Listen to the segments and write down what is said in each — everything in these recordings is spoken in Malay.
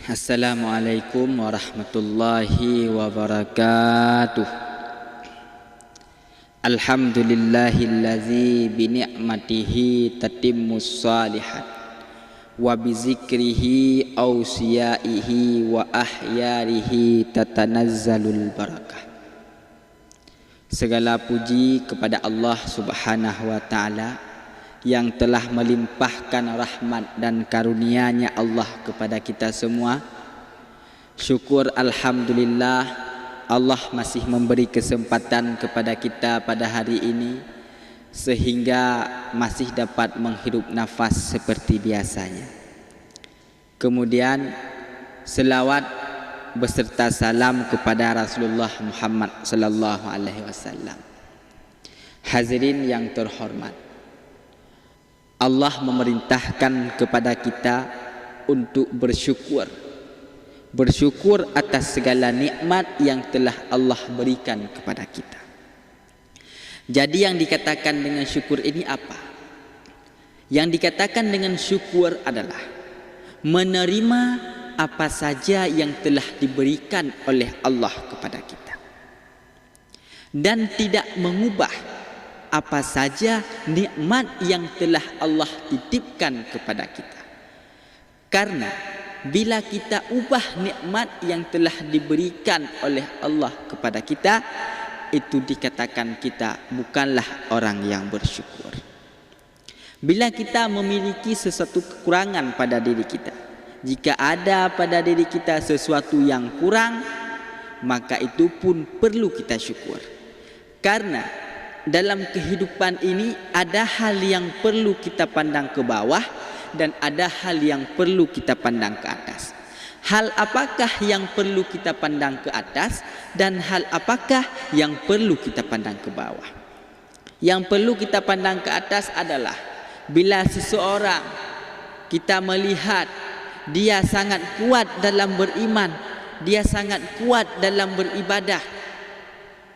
Assalamualaikum warahmatullahi wabarakatuh. Alhamdulillahillazi bini'matihi tatimmus shalihat wa bizikrihi awsiyaihi wa ahyarihi tatanazzalul barakah. Segala puji kepada Allah Subhanahu wa ta'ala yang telah melimpahkan rahmat dan karunia-Nya Allah kepada kita semua. Syukur alhamdulillah, Allah masih memberi kesempatan kepada kita pada hari ini sehingga masih dapat menghirup nafas seperti biasanya. Kemudian selawat beserta salam kepada Rasulullah Muhammad sallallahu alaihi wasallam. Hadirin yang terhormat, Allah memerintahkan kepada kita untuk bersyukur. Bersyukur atas segala nikmat yang telah Allah berikan kepada kita. Jadi yang dikatakan dengan syukur ini apa? Yang dikatakan dengan syukur adalah menerima apa saja yang telah diberikan oleh Allah kepada kita, dan tidak mengubah apa saja nikmat yang telah Allah titipkan kepada kita. Karena bila kita ubah nikmat yang telah diberikan oleh Allah kepada kita, itu dikatakan kita bukanlah orang yang bersyukur. Bila kita memiliki sesuatu kekurangan pada diri kita, jika ada pada diri kita sesuatu yang kurang, maka itu pun perlu kita syukur. Karena dalam kehidupan ini ada hal yang perlu kita pandang ke bawah dan ada hal yang perlu kita pandang ke atas. Hal apakah yang perlu kita pandang ke atas dan hal apakah yang perlu kita pandang ke bawah? Yang perlu kita pandang ke atas adalah bila seseorang kita melihat dia sangat kuat dalam beriman, dia sangat kuat dalam beribadah,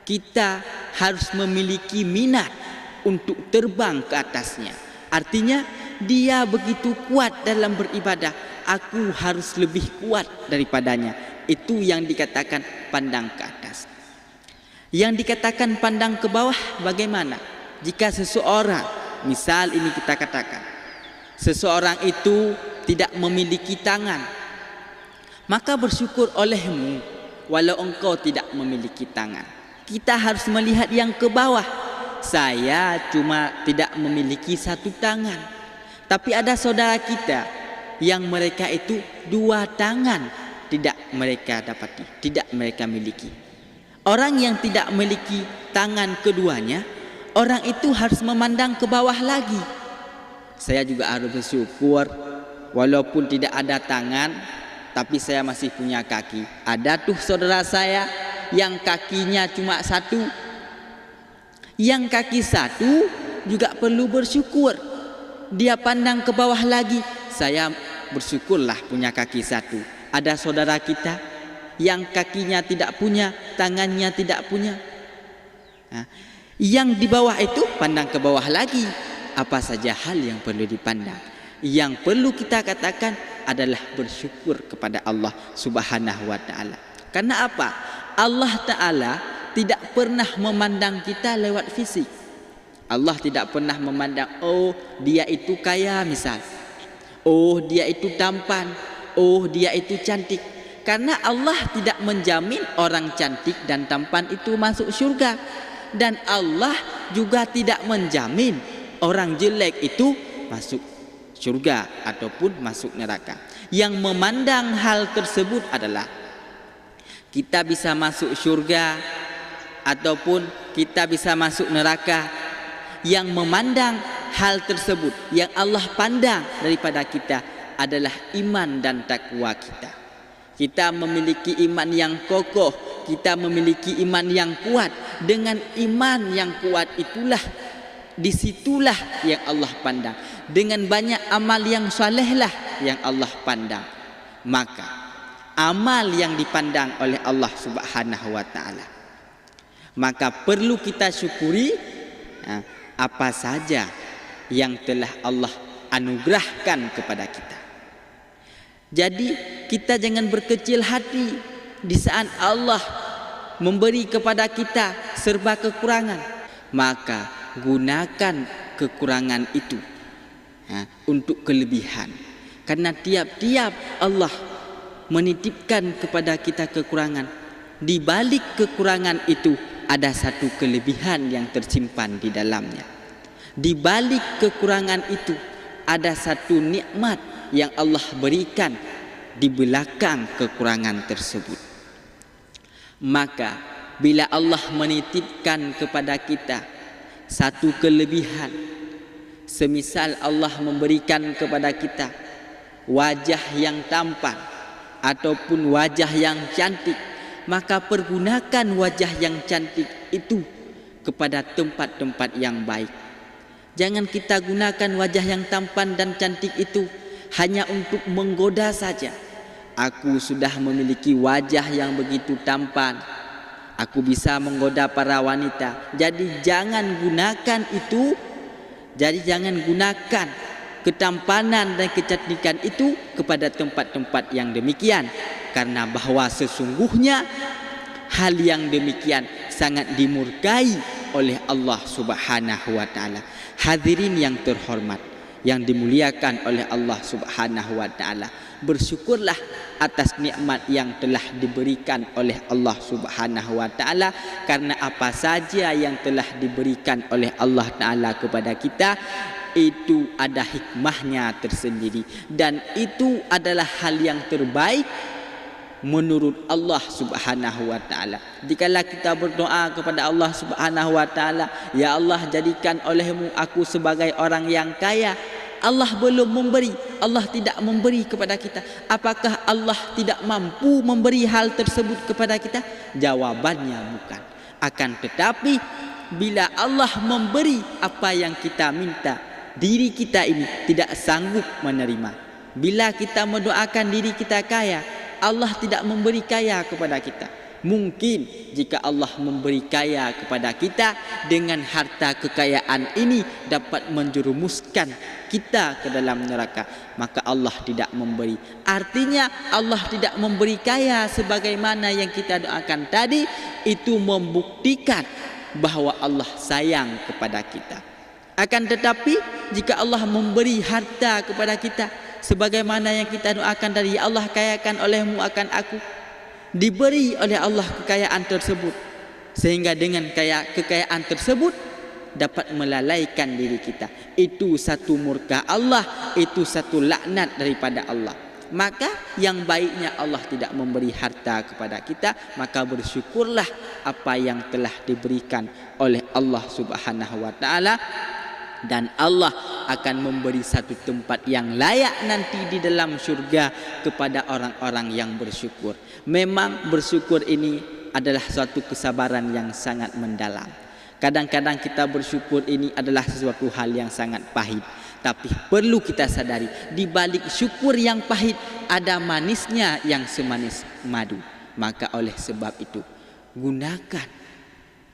kita harus memiliki minat untuk terbang ke atasnya. Artinya dia begitu kuat dalam beribadah, aku harus lebih kuat daripadanya. Itu yang dikatakan pandang ke atas. Yang dikatakan pandang ke bawah bagaimana? Jika seseorang, misal ini kita katakan, seseorang itu tidak memiliki tangan, maka bersyukur olehmu walau engkau tidak memiliki tangan. Kita harus melihat yang ke bawah. Saya cuma tidak memiliki satu tangan, tapi ada saudara kita yang mereka itu dua tangan tidak mereka dapati, tidak mereka miliki. Orang yang tidak memiliki tangan keduanya, orang itu harus memandang ke bawah lagi. Saya juga harus bersyukur walaupun tidak ada tangan, tapi saya masih punya kaki. Ada tuh saudara saya yang kakinya cuma satu, yang kaki satu juga perlu bersyukur. Dia pandang ke bawah lagi, saya bersyukurlah punya kaki satu. Ada saudara kita yang kakinya tidak punya, tangannya tidak punya. Nah, yang di bawah itu pandang ke bawah lagi. Apa saja hal yang perlu dipandang? Yang perlu kita katakan adalah bersyukur kepada Allah Subhanahu wa ta'ala. Karena apa? Allah Ta'ala tidak pernah memandang kita lewat fisik. Allah tidak pernah memandang, oh dia itu kaya misal, oh dia itu tampan, oh dia itu cantik. Karena Allah tidak menjamin orang cantik dan tampan itu masuk surga, dan Allah juga tidak menjamin orang jelek itu masuk surga ataupun masuk neraka. Yang memandang hal tersebut adalah kita bisa masuk surga ataupun kita bisa masuk neraka. Yang memandang hal tersebut, yang Allah pandang daripada kita adalah iman dan takwa kita. Kita memiliki iman yang kokoh, kita memiliki iman yang kuat. Dengan iman yang kuat itulah, disitulah yang Allah pandang. Dengan banyak amal yang salehlah yang Allah pandang. Maka amal yang dipandang oleh Allah Subhanahu wa ta'ala, maka perlu kita syukuri apa saja yang telah Allah anugerahkan kepada kita. Jadi kita jangan berkecil hati di saat Allah memberi kepada kita serba kekurangan. Maka gunakan kekurangan itu untuk kelebihan. Karena tiap-tiap Allah menitipkan kepada kita kekurangan. Di balik kekurangan itu ada satu kelebihan yang tersimpan di dalamnya. Di balik kekurangan itu ada satu nikmat yang Allah berikan di belakang kekurangan tersebut. Maka bila Allah menitipkan kepada kita satu kelebihan, semisal Allah memberikan kepada kita wajah yang tampan ataupun wajah yang cantik, maka pergunakan wajah yang cantik itu kepada tempat-tempat yang baik. Jangan kita gunakan wajah yang tampan dan cantik itu hanya untuk menggoda saja. Aku sudah memiliki wajah yang begitu tampan, aku bisa menggoda para wanita. Jadi jangan gunakan itu. Jadi jangan gunakan ketampanan dan kecantikan itu kepada tempat-tempat yang demikian. Karena bahwa sesungguhnya hal yang demikian sangat dimurkai oleh Allah Subhanahu wa taala. Hadirin yang terhormat, yang dimuliakan oleh Allah Subhanahu wa taala, bersyukurlah atas nikmat yang telah diberikan oleh Allah Subhanahu wa taala. Karena apa saja yang telah diberikan oleh Allah taala kepada kita itu ada hikmahnya tersendiri, dan itu adalah hal yang terbaik menurut Allah Subhanahu wa taala. Dikala kita berdoa kepada Allah Subhanahu wa taala, ya Allah, jadikan olehmu aku sebagai orang yang kaya, Allah belum memberi, Allah tidak memberi kepada kita. Apakah Allah tidak mampu memberi hal tersebut kepada kita? Jawabannya bukan. Akan tetapi bila Allah memberi apa yang kita minta, diri kita ini tidak sanggup menerima. Bila kita mendoakan diri kita kaya, Allah tidak memberi kaya kepada kita. Mungkin jika Allah memberi kaya kepada kita, dengan harta kekayaan ini dapat menjerumuskan kita ke dalam neraka, maka Allah tidak memberi. Artinya Allah tidak memberi kaya sebagaimana yang kita doakan tadi, itu membuktikan bahwa Allah sayang kepada kita. Akan tetapi jika Allah memberi harta kepada kita sebagaimana yang kita doakan tadi, ya Allah, kayakan olehmu akan aku, diberi oleh Allah kekayaan tersebut, sehingga dengan kekayaan tersebut dapat melalaikan diri kita. Itu satu murka Allah, itu satu laknat daripada Allah. Maka yang baiknya Allah tidak memberi harta kepada kita, maka bersyukurlah apa yang telah diberikan oleh Allah Subhanahu wa taala. Dan Allah akan memberi satu tempat yang layak nanti di dalam syurga kepada orang-orang yang bersyukur. Memang bersyukur ini adalah suatu kesabaran yang sangat mendalam. Kadang-kadang kita bersyukur ini adalah sesuatu hal yang sangat pahit. Tapi perlu kita sadari, di balik syukur yang pahit ada manisnya yang semanis madu. Maka oleh sebab itu, gunakan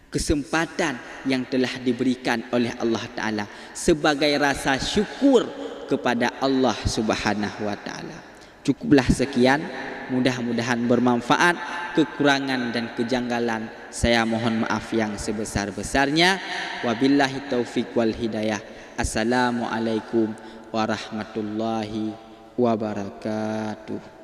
kesempatan yang telah diberikan oleh Allah Ta'ala sebagai rasa syukur kepada Allah Subhanahu wa Ta'ala. Cukuplah sekian, mudah-mudahan bermanfaat. Kekurangan dan kejanggalan saya mohon maaf yang sebesar-besarnya. Wabillahi taufik wal hidayah. Assalamualaikum warahmatullahi wabarakatuh.